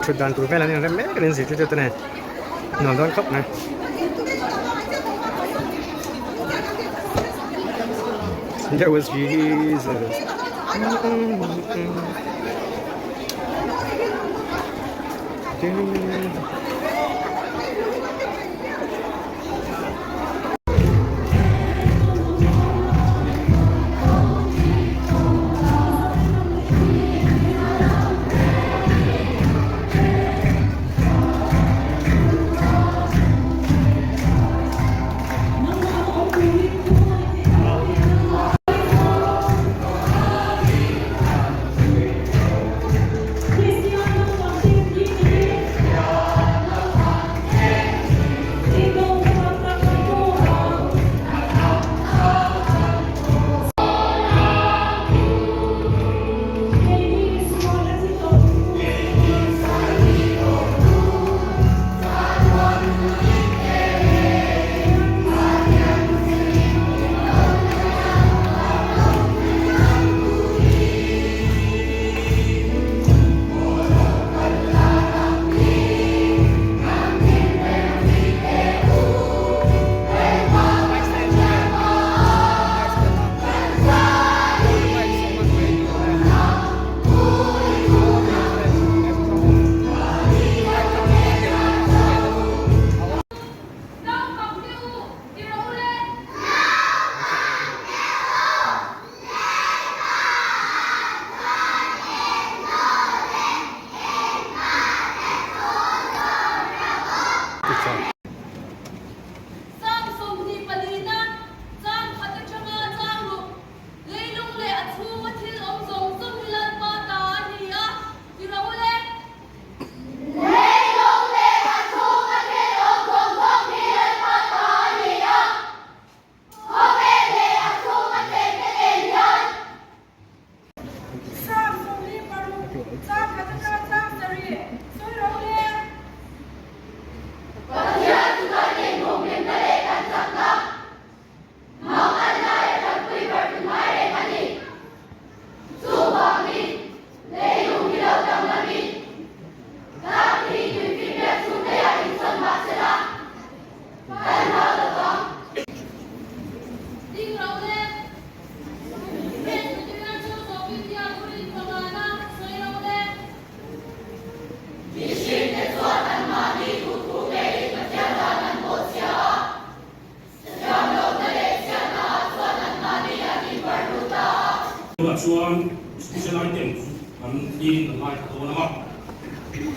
ชุดดันตูไปแล้วนี่แม่ก็เล่นสิจุดตัวไหนนอนโดนครบนะ That was Jesus. Chuan special item an din ngai to na ma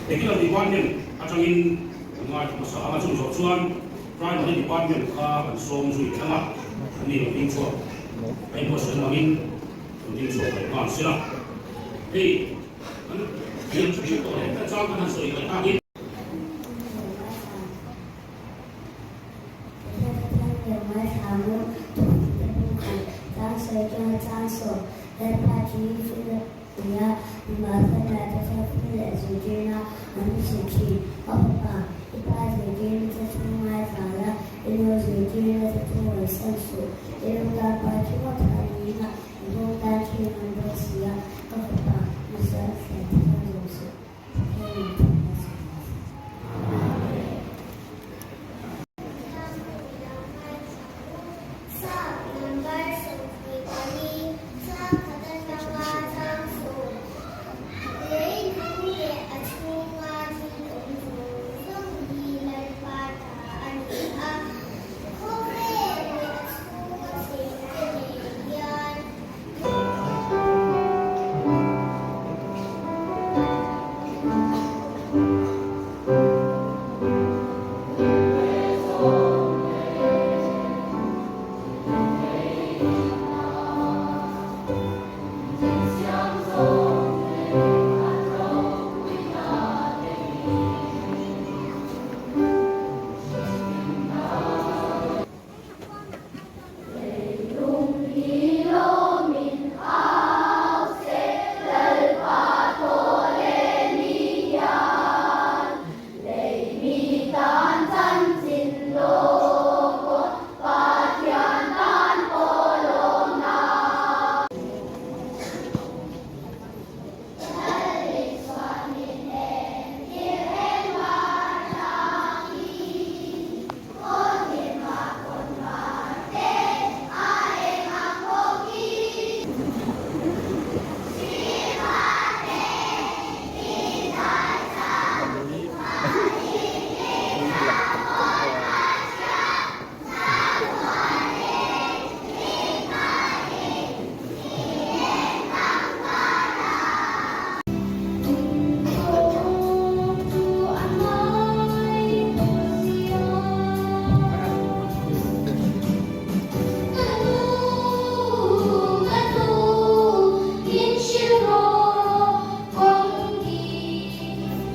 technical department atangin ngai to sa anga chung so chuan primary department kha an som zui thanga ni lo ding chuan ai mo sen mangin ding chuan ai ma sila hey an yin chu chu to le ta chang kan so i ka ta in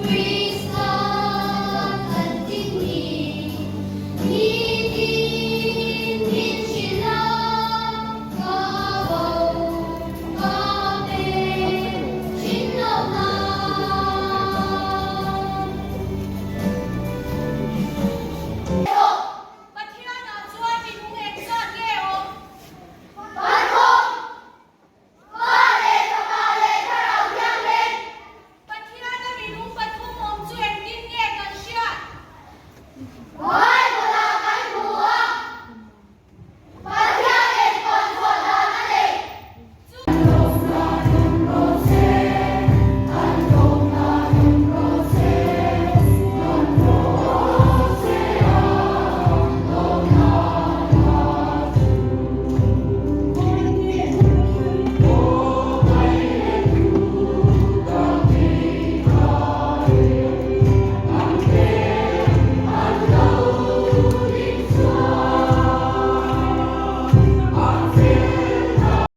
We